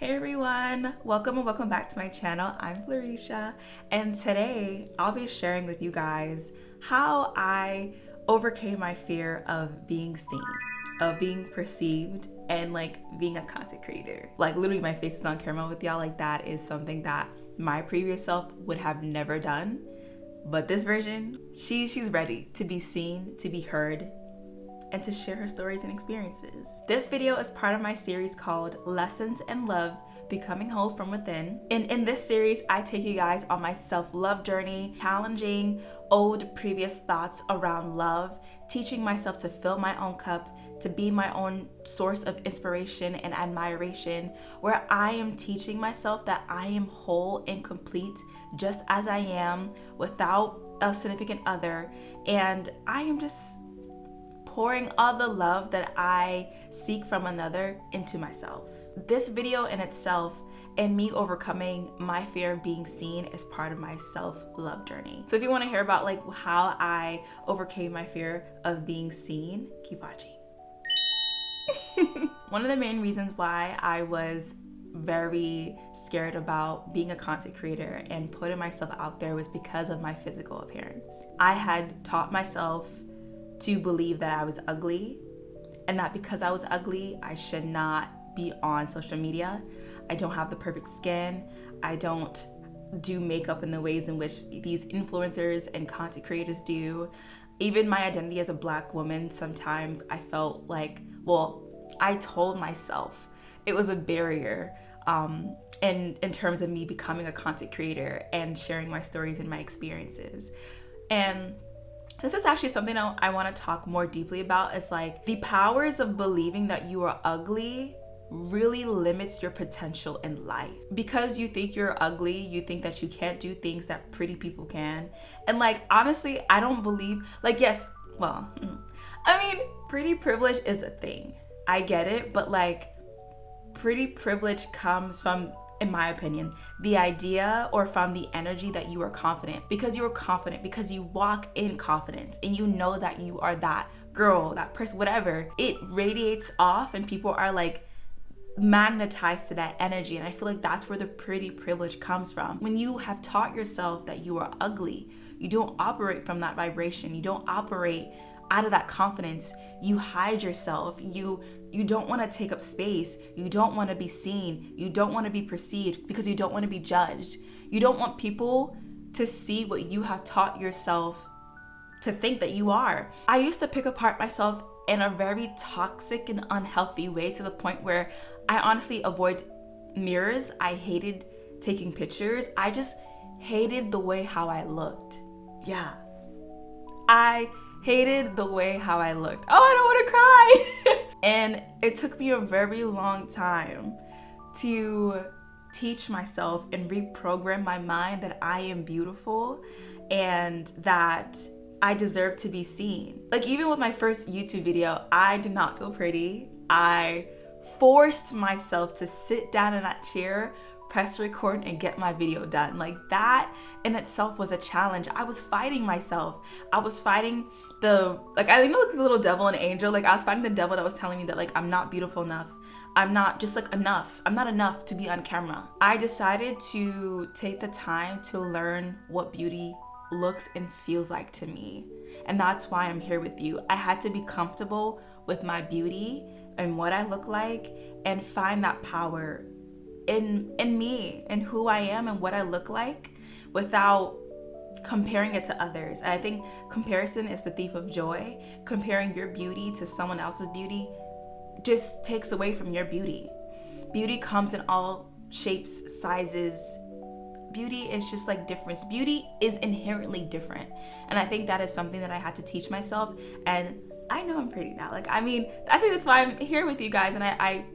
Hey everyone, welcome and welcome back to my channel. I'm Floriesha, and today I'll be sharing with you guys how I overcame my fear of being seen, of being perceived, and like being a content creator. Like literally my face is on camera with y'all. Like that is something that my previous self would have never done. But this version, she's ready to be seen, to be heard, and to share her stories and experiences. This video is part of my series called Lessons in Love, Becoming Whole from Within. And in this series, I take you guys on my self-love journey, challenging old previous thoughts around love, teaching myself to fill my own cup, to be my own source of inspiration and admiration, where I am teaching myself that I am whole and complete just as I am without a significant other. And I am just pouring all the love that I seek from another into myself. This video in itself and me overcoming my fear of being seen is part of my self-love journey. So if you want to hear about like how I overcame my fear of being seen, keep watching. One of the main reasons why I was very scared about being a content creator and putting myself out there was because of my physical appearance. I had taught myself to believe that I was ugly, and that because I was ugly, I should not be on social media. I don't have the perfect skin. I don't do makeup in the ways in which these influencers and content creators do. Even my identity as a Black woman, sometimes I felt like, I told myself it was a barrier in terms of me becoming a content creator and sharing my stories and my experiences. And this is actually something I want to talk more deeply about. It's like the powers of believing that you are ugly really limits your potential in life. Because you think you're ugly, you think that you can't do things that pretty people can. And like, honestly, I don't believe, pretty privilege is a thing. I get it, but like pretty privilege comes from, in my opinion, the idea or from the energy that you are confident. Because you are confident, because you walk in confidence and you know that you are that girl, that person, whatever, it radiates off and people are like magnetized to that energy. And I feel like that's where the pretty privilege comes from. When you have taught yourself that you are ugly, you don't operate from that vibration. You don't operate out of that confidence. You hide yourself. You don't want to take up space. You don't want to be seen. You don't want to be perceived because you don't want to be judged. You don't want people to see what you have taught yourself to think that you are. I used to pick apart myself in a very toxic and unhealthy way, to the point where I honestly avoid mirrors. I hated taking pictures. I just hated the way how I looked. Yeah. I hated the way how I looked. Oh, I don't want to cry. And it took me a very long time to teach myself and reprogram my mind that I am beautiful and that I deserve to be seen. Like even with my first YouTube video, I did not feel pretty. I forced myself to sit down in that chair, press record, and get my video done. Like that in itself was a challenge. I was fighting myself. I was fighting the little devil and angel. Like I was fighting the devil that was telling me that like I'm not beautiful enough. I'm not just like enough. I'm not enough to be on camera. I decided to take the time to learn what beauty looks and feels like to me. And that's why I'm here with you. I had to be comfortable with my beauty and what I look like and find that power in me and who I am and what I look like without comparing it to others. And I think comparison is the thief of joy. Comparing your beauty to someone else's beauty just takes away from your beauty. Beauty comes in all shapes, sizes. Beauty is just like difference. Beauty is inherently different. And I think that is something that I had to teach myself. And I know I'm pretty now. Like, I think that's why I'm here with you guys. And I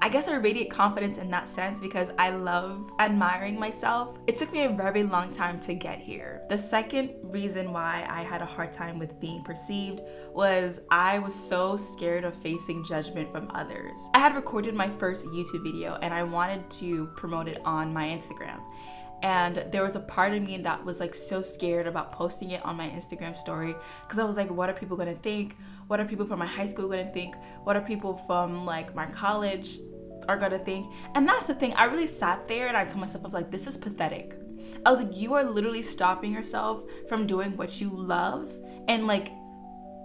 guess I radiate confidence in that sense because I love admiring myself. It took me a very long time to get here. The second reason why I had a hard time with being perceived was I was so scared of facing judgment from others. I had recorded my first YouTube video and I wanted to promote it on my Instagram. And there was a part of me that was like so scared about posting it on my Instagram story because I was like, what are people gonna think? What are people from my high school gonna think? What are people from like my college are gonna think. And that's the thing, I really sat there and I told myself, like, this is pathetic. I was like, you are literally stopping yourself from doing what you love, and like,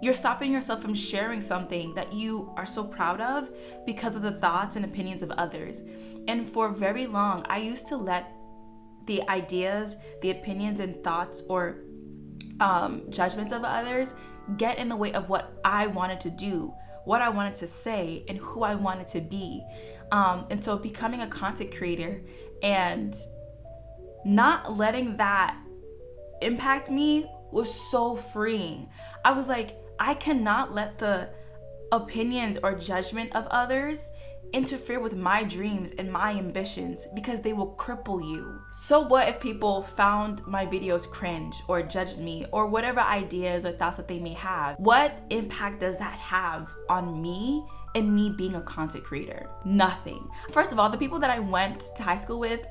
you're stopping yourself from sharing something that you are so proud of because of the thoughts and opinions of others. And for very long, I used to let the ideas, the opinions and thoughts or judgments of others get in the way of what I wanted to do, what I wanted to say, and who I wanted to be. And so becoming a content creator and not letting that impact me was so freeing. I was like, I cannot let the opinions or judgment of others interfere with my dreams and my ambitions, because they will cripple you. So what if people found my videos cringe or judged me or whatever ideas or thoughts that they may have? What impact does that have on me and me being a content creator? Nothing. First of all, the people that I went to high school with,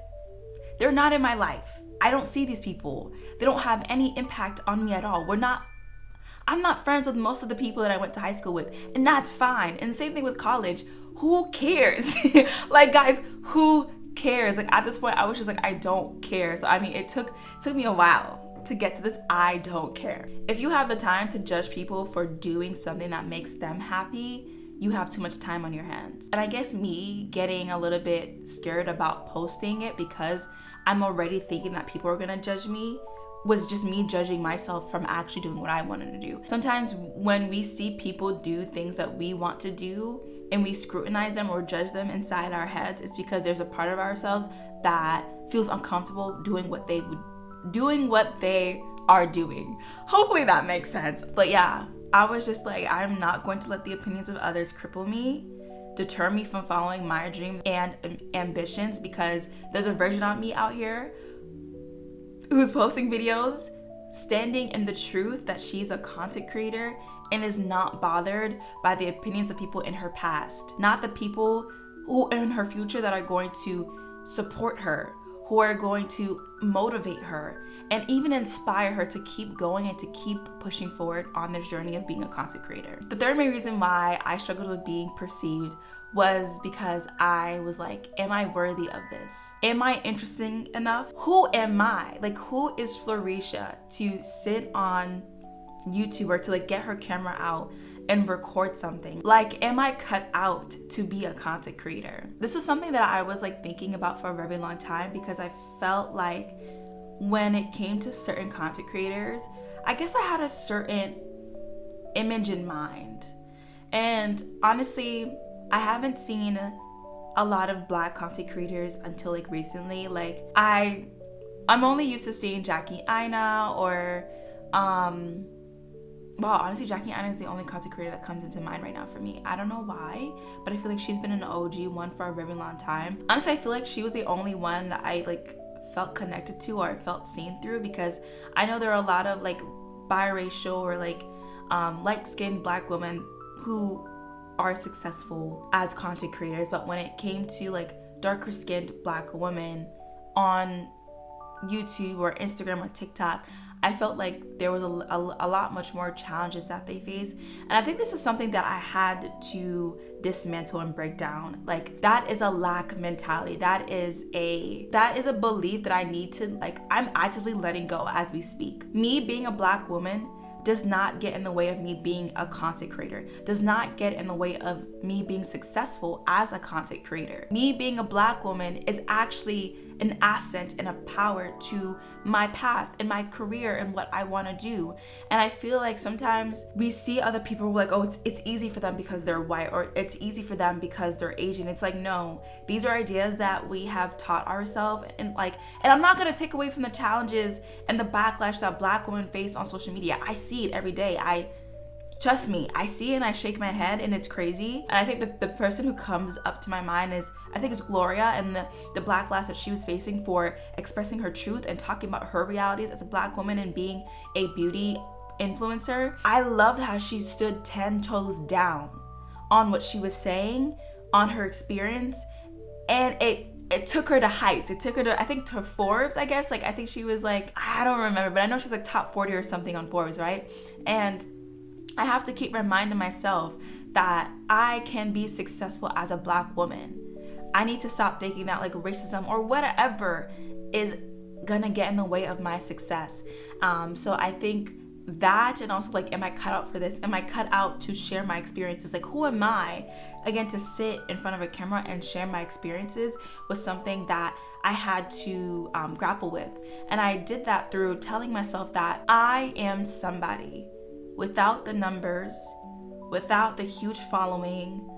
they're not in my life. I don't see these people. They don't have any impact on me at all. I'm not friends with most of the people that I went to high school with, and that's fine. And the same thing with college. Who cares? Like, guys, who cares? Like, at this point, I was just like, I don't care. So I mean, it took me a while to get to this I don't care. If you have the time to judge people for doing something that makes them happy, you have too much time on your hands. And I guess me getting a little bit scared about posting it because I'm already thinking that people are gonna judge me was just me judging myself from actually doing what I wanted to do. Sometimes when we see people do things that we want to do and we scrutinize them or judge them inside our heads, it's because there's a part of ourselves that feels uncomfortable doing what they are doing. Hopefully that makes sense. But yeah, I was just like, I'm not going to let the opinions of others cripple me, deter me from following my dreams and ambitions, because there's a version of me out here who's posting videos standing in the truth that she's a content creator and is not bothered by the opinions of people in her past, not the people who in her future that are going to support her, who are going to motivate her and even inspire her to keep going and to keep pushing forward on this journey of being a content creator. The third main reason why I struggled with being perceived was because I was like, am I worthy of this? Am I interesting enough? Who am I? Like, who is Floriesha to sit on YouTube or to like get her camera out and record something? Like, am I cut out to be a content creator? This was something that I was like thinking about for a very long time, because I felt like when it came to certain content creators, I guess I had a certain image in mind. And honestly, I haven't seen a lot of Black content creators until like recently. Like, I'm only used to seeing Jackie Aina or well, honestly, Jackie Aina is the only content creator that comes into mind right now for me. I don't know why, but I feel like she's been an OG one for a very long time. Honestly, I feel like she was the only one that I like felt connected to or felt seen through, because I know there are a lot of like biracial or like light-skinned Black women who are successful as content creators, but when it came to like darker skinned Black women on YouTube or Instagram or TikTok, I felt like there was a lot much more challenges that they face. And I think this is something that I had to dismantle and break down. Like, that is a lack mentality. That is a belief that I need to, like, I'm actively letting go as we speak. Me being a Black woman does not get in the way of me being a content creator, does not get in the way of me being successful as a content creator. Me being a Black woman is actually an asset and a power to my path and my career and what I want to do. And I feel like sometimes we see other people like, oh, it's easy for them because they're white, or it's easy for them because they're Asian. It's like, no, these are ideas that we have taught ourselves. And I'm not going to take away from the challenges and the backlash that Black women face on social media. I see it every day. Trust me, I see it and I shake my head and it's crazy. And I think that the person who comes up to my mind is, I think it's Gloria, and the backlash that she was facing for expressing her truth and talking about her realities as a Black woman and being a beauty influencer. I loved how she stood 10 toes down on what she was saying, on her experience, and it took her to heights. It took her to, I think, to Forbes, I guess. Like, I think she was like, I don't remember, but I know she was like top 40 or something on Forbes, right? And I have to keep reminding myself that I can be successful as a Black woman. I need to stop thinking that like racism or whatever is gonna get in the way of my success. So I think that, and also like, am I cut out for this? Am I cut out to share my experiences? Like, who am I, again, to sit in front of a camera and share my experiences was something that I had to grapple with. And I did that through telling myself that I am somebody without the numbers, without the huge following,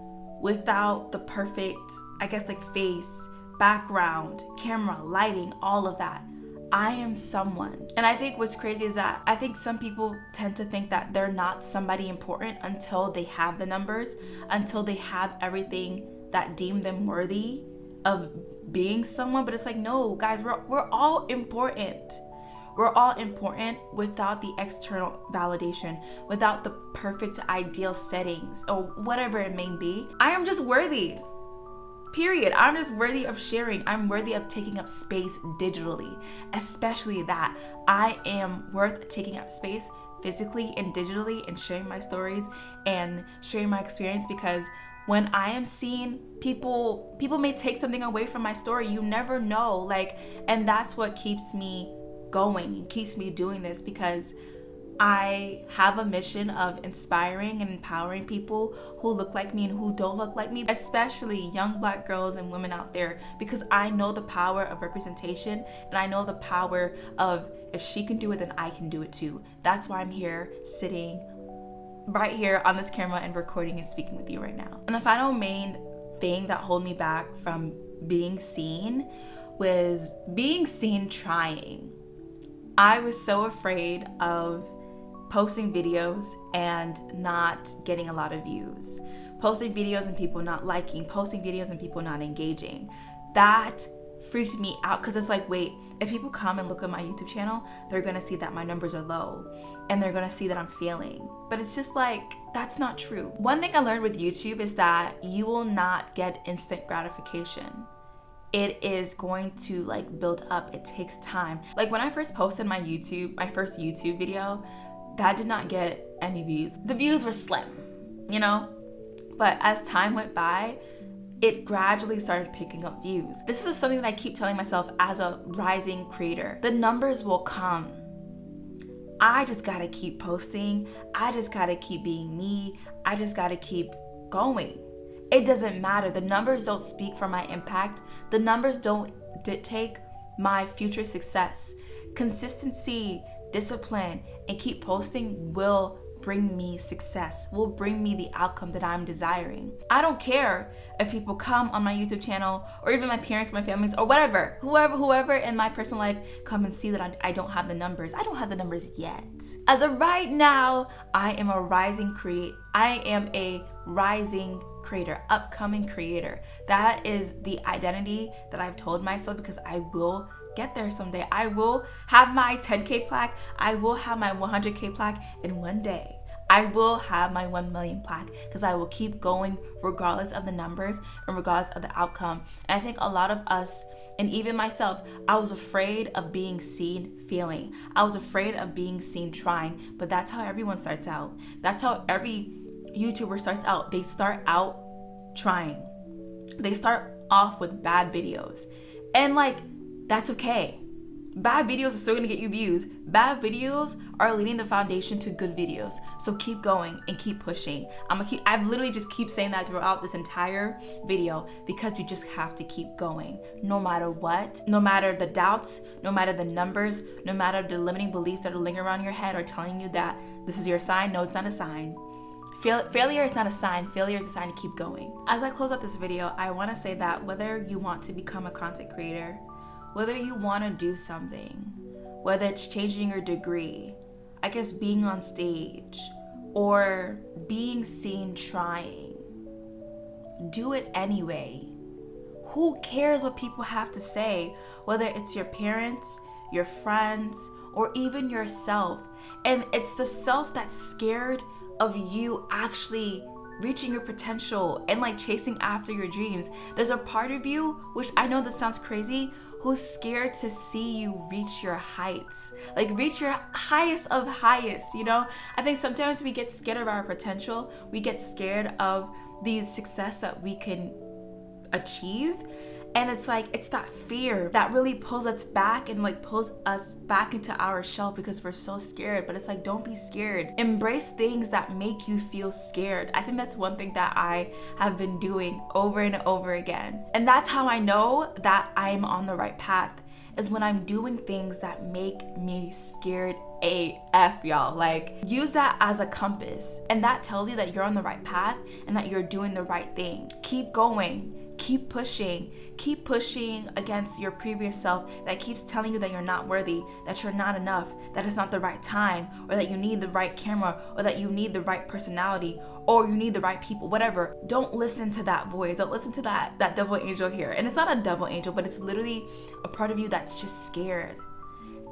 without the perfect, I guess, like face, background, camera, lighting, all of that. I am someone. And I think what's crazy is that I think some people tend to think that they're not somebody important until they have the numbers, until they have everything that deem them worthy of being someone. But it's like, no, guys, we're all important. We're all important without the external validation, without the perfect ideal settings or whatever it may be. I am just worthy. Period. I'm just worthy of sharing. I'm worthy of taking up space digitally, especially that I am worth taking up space physically and digitally and sharing my stories and sharing my experience, because when I am seen, people may take something away from my story. You never know. Like, and that's what keeps me going and keeps me doing this, because I have a mission of inspiring and empowering people who look like me and who don't look like me, especially young Black girls and women out there, because I know the power of representation and I know the power of, if she can do it, then I can do it too. That's why I'm here, sitting right here on this camera and recording and speaking with you right now. And the final main thing that held me back from being seen was being seen trying. I was so afraid of posting videos and not getting a lot of views, posting videos and people not liking, posting videos and people not engaging. That freaked me out, because it's like, wait, if people come and look at my YouTube channel, they're gonna see that my numbers are low and they're gonna see that I'm failing. But it's just like, that's not true. One thing I learned with YouTube is that you will not get instant gratification. It is going to like build up. It takes time. Like when I first posted my first YouTube video, that did not get any views. The views were slim, you know? But as time went by, it gradually started picking up views. This is something that I keep telling myself as a rising creator. The numbers will come. I just gotta keep posting. I just gotta keep being me. I just gotta keep going. It doesn't matter. The numbers don't speak for my impact. The numbers don't dictate my future success. Consistency, discipline, and keep posting will bring me success, will bring me the outcome that I'm desiring. I don't care if people come on my YouTube channel, or even my parents, my families, or whatever, whoever in my personal life come and see that I don't have the numbers. I don't have the numbers yet. As of right now, I am a rising creator, upcoming creator. That is the identity that I've told myself, because I will get there someday. I will have my 10K plaque. I will have my 100K plaque. And one day I will have my 1 million plaque, because I will keep going regardless of the numbers and regardless of the outcome. And I think a lot of us, and even myself, I was afraid of being seen failing. I was afraid of being seen trying. But that's how everyone starts out. That's how every YouTuber starts out. They start out trying. They start off with bad videos. And like, that's okay. Bad videos are still gonna get you views. Bad videos are leading the foundation to good videos. So keep going and keep pushing. I've literally just keep saying that throughout this entire video, because you just have to keep going. No matter what, no matter the doubts, no matter the numbers, no matter the limiting beliefs that are lingering around your head or telling you that this is your sign. No, it's not a sign. Failure is not a sign. Failure is a sign to keep going. As I close out this video, I wanna say that whether you want to become a content creator, whether you want to do something, whether it's changing your degree, I guess being on stage, or being seen trying, do it anyway. Who cares what people have to say? Whether it's your parents, your friends, or even yourself. And it's the self that's scared of you actually reaching your potential and like chasing after your dreams. There's a part of you, which I know this sounds crazy, who's scared to see you reach your heights, like reach your highest of highest, you know? I think sometimes we get scared of our potential. We get scared of the success that we can achieve. And it's like, it's that fear that really pulls us back and like pulls us back into our shell because we're so scared. But it's like, don't be scared. Embrace things that make you feel scared. I think that's one thing that I have been doing over and over again. And that's how I know that I'm on the right path, is when I'm doing things that make me scared AF, y'all. Like, use that as a compass, and that tells you that you're on the right path and that you're doing the right thing. Keep going. Keep pushing against your previous self that keeps telling you that you're not worthy, that you're not enough, that it's not the right time, or that you need the right camera, or that you need the right personality, or you need the right people, whatever. Don't listen to that voice. Don't listen to that devil angel here. And it's not a devil angel, but it's literally a part of you that's just scared.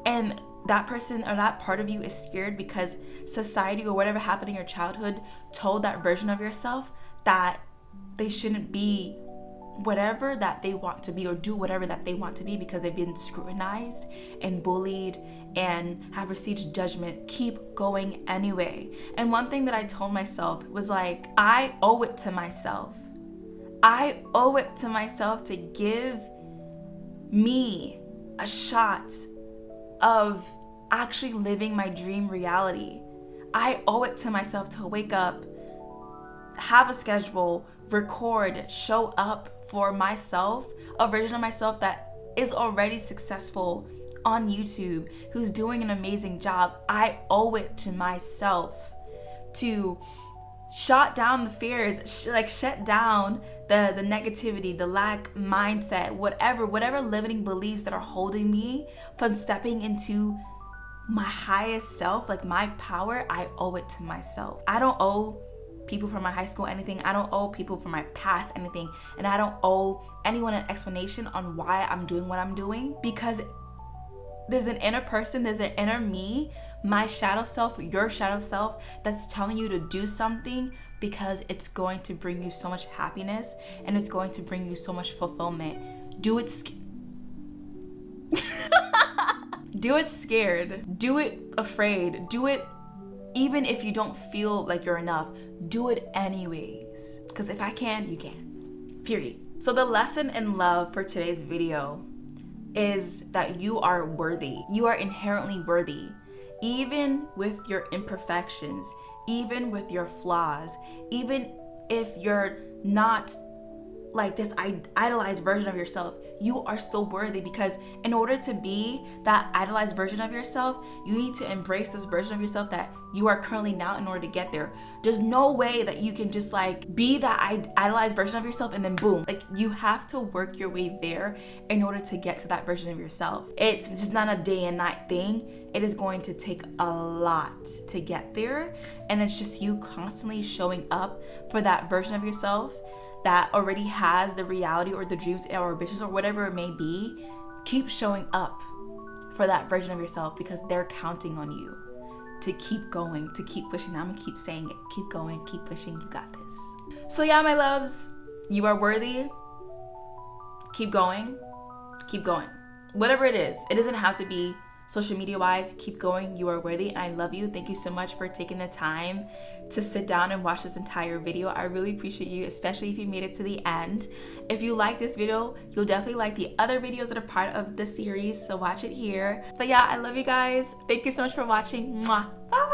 And that person or that part of you is scared because society or whatever happened in your childhood told that version of yourself that they shouldn't be whatever that they want to be, or do whatever that they want to be, because they've been scrutinized and bullied and have received judgment. Keep going anyway. And one thing that I told myself was like, I owe it to myself. I owe it to myself to give me a shot of actually living my dream reality. I owe it to myself to wake up, have a schedule, record, show up for myself, a version of myself that is already successful on YouTube, who's doing an amazing job. I owe it to myself to shut down the fears, shut down the negativity, the lack mindset, whatever limiting beliefs that are holding me from stepping into my highest self, like my power. I owe it to myself. I don't owe people from my high school anything. I don't owe people from my past anything. And I don't owe anyone an explanation on why I'm doing what I'm doing, because there's an inner person, there's an inner me, my shadow self, your shadow self, that's telling you to do something because it's going to bring you so much happiness and it's going to bring you so much fulfillment. Do it do it scared, do it afraid, do it even if you don't feel like you're enough. Do it anyways, because if I can, you can, period. So the lesson in love for today's video is that you are worthy. You are inherently worthy, even with your imperfections, even with your flaws, even if you're not like this idolized version of yourself. You are still worthy, because in order to be that idolized version of yourself, you need to embrace this version of yourself that you are currently now in order to get there. There's no way that you can just like be that idolized version of yourself and then boom. Like, you have to work your way there in order to get to that version of yourself. It's just not a day and night thing. It is going to take a lot to get there, and it's just you constantly showing up for that version of yourself that already has the reality or the dreams or ambitions or whatever it may be. Keep showing up for that version of yourself, because they're counting on you to keep going, to keep pushing. I'm gonna keep saying it. Keep going, keep pushing. You got this. So yeah, my loves, you are worthy. Keep going. Keep going. Whatever it is, it doesn't have to be social media wise. Keep going. You are worthy, and I love you. Thank you so much for taking the time to sit down and watch this entire video. I really appreciate you, especially if you made it to the end. If you like this video, you'll definitely like the other videos that are part of the series, so watch it here. But yeah, I love you guys. Thank you so much for watching. Mwah. Bye.